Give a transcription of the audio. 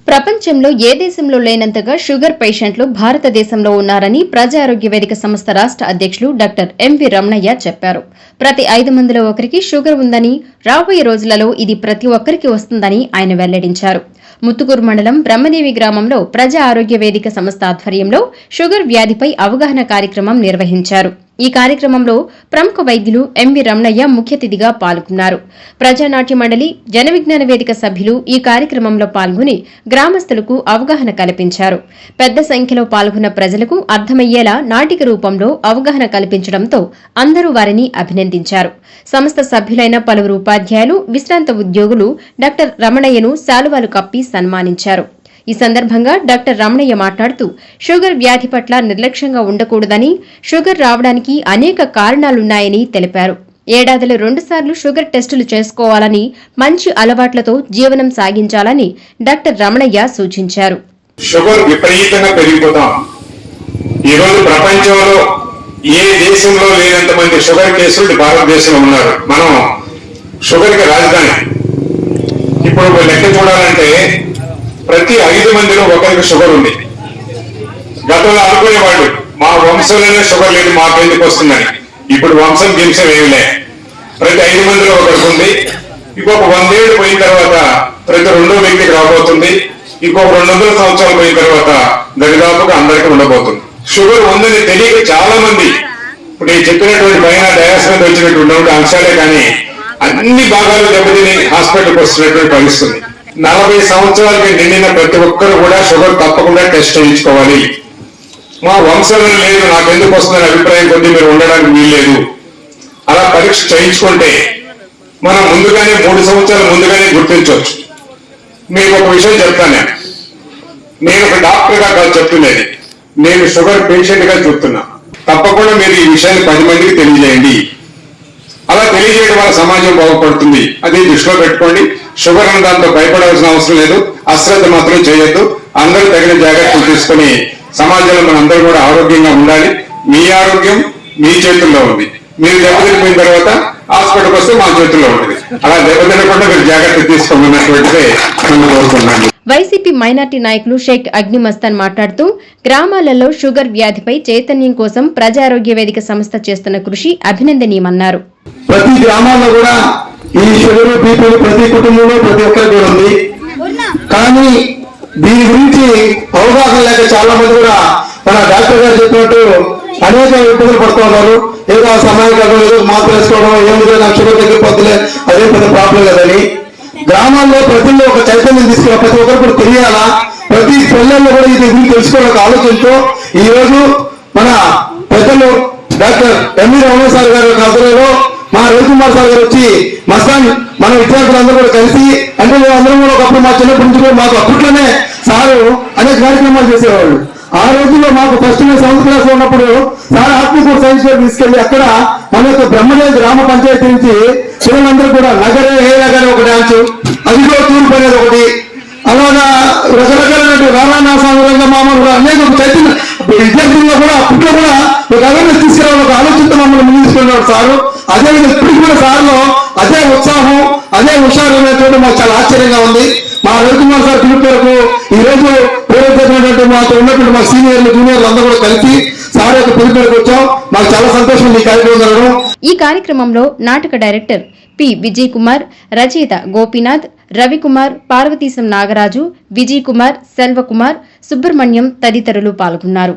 ప్రపంచంలో ఏ దేశంలో లేనంతగా షుగర్ పేషెంట్లు భారతదేశంలో ఉన్నారని ప్రజా ఆరోగ్య వేదిక సంస్థ రాష్ట్ర అధ్యక్షులు డాక్టర్ ఎంవి రమణయ్య చెప్పారు. ప్రతి 5 మందిలో ఒకరికి షుగర్ ఉందని, రాబోయే రోజులలో ఇది ప్రతి ఒక్కరికి వస్తుందని ఆయన వెల్లడించారు. ముత్తుకూరు మండలం బ్రహ్మదేవి గ్రామంలో ప్రజా ఆరోగ్య వేదిక సంస్థ ఆధ్వర్యంలో షుగర్ వ్యాధిపై అవగాహన కార్యక్రమం నిర్వహించారు. ఈ కార్యక్రమంలో ప్రముఖ వైద్యులు ఎంవి రమణయ్య ముఖ్య అతిథిగా పాల్గొన్నారు. ప్రజానాట్య మండలి, జన విజ్ఞాన వేదిక సభ్యులు ఈ కార్యక్రమంలో పాల్గొని గ్రామస్తులకు అవగాహన కల్పించారు. పెద్ద సంఖ్యలో పాల్గొన్న ప్రజలకు అర్థమయ్యేలా నాటిక రూపంలో అవగాహన కల్పించడంతో అందరూ వారిని అభినందించారు. సంస్థ సభ్యులైన పలువురు ఉపాధ్యాయులు, విశ్రాంత ఉద్యోగులు డాక్టర్ రమణయ్యను శాలువాలు కప్పి సన్మానించారు. ఈ సందర్భంగా డాక్టర్ రమణయ్య మాట్లాడుతూ షుగర్ వ్యాధి పట్ల నిర్లక్ష్యంగా ఉండకూడదని, షుగర్ రావడానికి అనేక కారణాలున్నాయని తెలిపారు. ఏడాదిలో 2 సార్లు షుగర్ టెస్టులు చేసుకోవాలని, మంచి అలవాట్లతో జీవనం సాగించాలని డాక్టర్ రమణయ్య సూచించారు. షుగర్ విపరీతంగా పెరిగిపోతాం. ఈరోజు ప్రపంచంలో ఏ దేశంలో లేనంత మంది షుగర్ కేసులు భారతదేశంలో ఉన్నారు. మనం షుగర్ కి రాజధాని. ఇప్పుడు లెక్క చూడాలంటే ప్రతి 5 మందిలో ఒకరికి షుగర్ ఉంది. గతంలో అనుకునేవాళ్ళు మా వంశంలోనే షుగర్ లేదు, మాకెందుకు వస్తుందని. ఇప్పుడు వంశం గింశం ఏమి లే, ప్రతి 5 మందిలో ఒకరికి ఉంది. ఇంకొక 100 ఏళ్ళు పోయిన తర్వాత ప్రతి 2వ వ్యక్తికి రాబోతుంది. ఇంకొక 200 సంవత్సరాలు పోయిన తర్వాత దరిదాపుగా అందరికీ ఉండబోతుంది. షుగర్ ఉందని తెలియక చాలా మంది ఇప్పుడు నేను చెప్పినటువంటి పైన డయాస్ మీద వచ్చినటువంటి అంశాలే కానీ అన్ని భాగాలు దెబ్బతిని హాస్పిటల్కి వస్తున్నటువంటి పరిస్థితి. 40 సంవత్సరాలకి నిండిన ప్రతి ఒక్కరు కూడా షుగర్ తప్పకుండా టెస్ట్ చేయించుకోవాలి. మా వంశంలో లేదు, నాకెందుకు వస్తుందని అభిప్రాయం కొద్దీ మీరు ఉండడానికి వీల్లేదు. అలా పరీక్ష చేయించుకుంటే మనం ముందుగానే 3 సంవత్సరాలు ముందుగానే గుర్తించవచ్చు. మీకు ఒక విషయం చెప్తాను. నేను ఒక డాక్టర్గా కాదు చెప్తున్నది, నేను షుగర్ పేషెంట్ గా చెప్తున్నా. తప్పకుండా మీరు ఈ విషయాన్ని 10 మందికి తెలియజేయండి. అలా తెలియజేయడం వల్ల సమాజం బాగుపడుతుంది. అది దృష్టిలో పెట్టుకోండి. షుగర్ అన్న దాంతో భయపడాల్సిన అవసరం లేదు. అశ్రద్ధ మాత్రం చేయొద్దు. అందరూ తగిన జాగ్రత్తలు తీసుకుని సమాజంలో మనందరూ కూడా ఆరోగ్యంగా ఉండాలి. మీ ఆరోగ్యం మీ చేతుల్లో ఉంది. మీరు దెబ్బతినిపోయిన తర్వాత హాస్పిటల్కి వస్తే మా చేతుల్లో ఉంటుంది. అలా దెబ్బతినకుండా మీరు జాగ్రత్త తీసుకోమన్నటువంటిదే నేను కోరుకున్నాను. వైసీపీ మైనార్టీ నాయకులు షేక్ అగ్ని మస్తాన్ మాట్లాడుతూ గ్రామాలలో షుగర్ వ్యాధిపై చైతన్యం కోసం ప్రజా ఆరోగ్య వేదిక సంస్థ చేస్తున్న కృషి అభినందనీయమన్నారు. ప్రతి గ్రామాల్లో కూడా ఈ షుగర్, బీపీలు ప్రతి కుటుంబంలో ప్రతి ఒక్కరికి కూడా ఉంది. కానీ దీని గురించి అవగాహన లేక చాలా మంది కూడా మన డాక్టర్ గారు చెప్పినట్టు అనేక ఇబ్బందులు పడుతూ ఉన్నారు. ఏదో సమయం ఏదో మాత్రం వేసుకోవడం, ఏమిటో నాకు షుగర్ తగ్గిపోతులే, అదే పెద్ద ప్రాబ్లం కదని గ్రామాల్లో ప్రజల్లో ఒక చైతన్యం తీసుకున్న ప్రతి ఒక్కరు కూడా తెలియాలా, ప్రతి పిల్లల్లో కూడా ఇది గురించి తెలుసుకోవడానికి ఆలోచనతో ఈ రోజు మన పెద్దలు డాక్టర్ ఎంవి రమణయ్య సార్ గారి ఆధ్వర్యంలో మా రవికుమార్ సార్ గారు వచ్చి మస్తాన్ మన విద్యార్థులందరూ కూడా కలిసి, అంటే అందరం కూడా ఒకప్పుడు మా చిన్నప్పటి నుంచి కూడా మాకు అప్పట్లోనే సారు అనేక కార్యక్రమాలు చేసేవాళ్ళు. ఆ రోజుల్లో మాకు ఫస్ట్ 7th క్లాస్ లో ఉన్నప్పుడు సార్ ఆత్మకూరు సైన్స్ ఫేర్ తీసుకెళ్లి అక్కడ మన యొక్క బ్రహ్మదేవి గ్రామ పంచాయతీ నుంచి పిల్లలందరూ కూడా నగరే ఏ నగరే ఒక డాన్స్, అదిగో తూర్పు అనేది ఒకటి, అలాగా రకరకాల రానా సాంగరంగ మామూలు కూడా అనేక చైతన్య విద్యార్థుల్లో కూడా అప్పట్లో కూడా ఒక అవేర్నెస్ తీసుకురావాలి, ఒక ఆలోచనతో మమ్మల్ని ముందు తీసుకునేవాడు సారు. అదేవిధంగా ఇప్పటికి కూడా సార్లో అదే ఉత్సాహం, అదే హుషారు అనేటువంటి మాకు చాలా ఆశ్చర్యంగా ఉంది. మా రవికుమార్ సార్ పిలుపు మేరకు ఈ రోజు ప్రేరేపినటువంటి మాతో ఉన్నటువంటి మా సీనియర్లు, జూనియర్లు అందరూ కూడా కలిసి సార్ యొక్క పిలుపు మేరకు వచ్చాం. మాకు చాలా సంతోషం ఈ కార్యక్రమం జరగడం. ఈ కార్యక్రమంలో నాటక డైరెక్టర్ పి విజయ్ కుమార్, రచయిత గోపీనాథ్, రవికుమార్, పార్వతీశం నాగరాజు, విజయ్ కుమార్, సెల్వకుమార్, సుబ్రహ్మణ్యం తదితరులు పాల్గొన్నారు.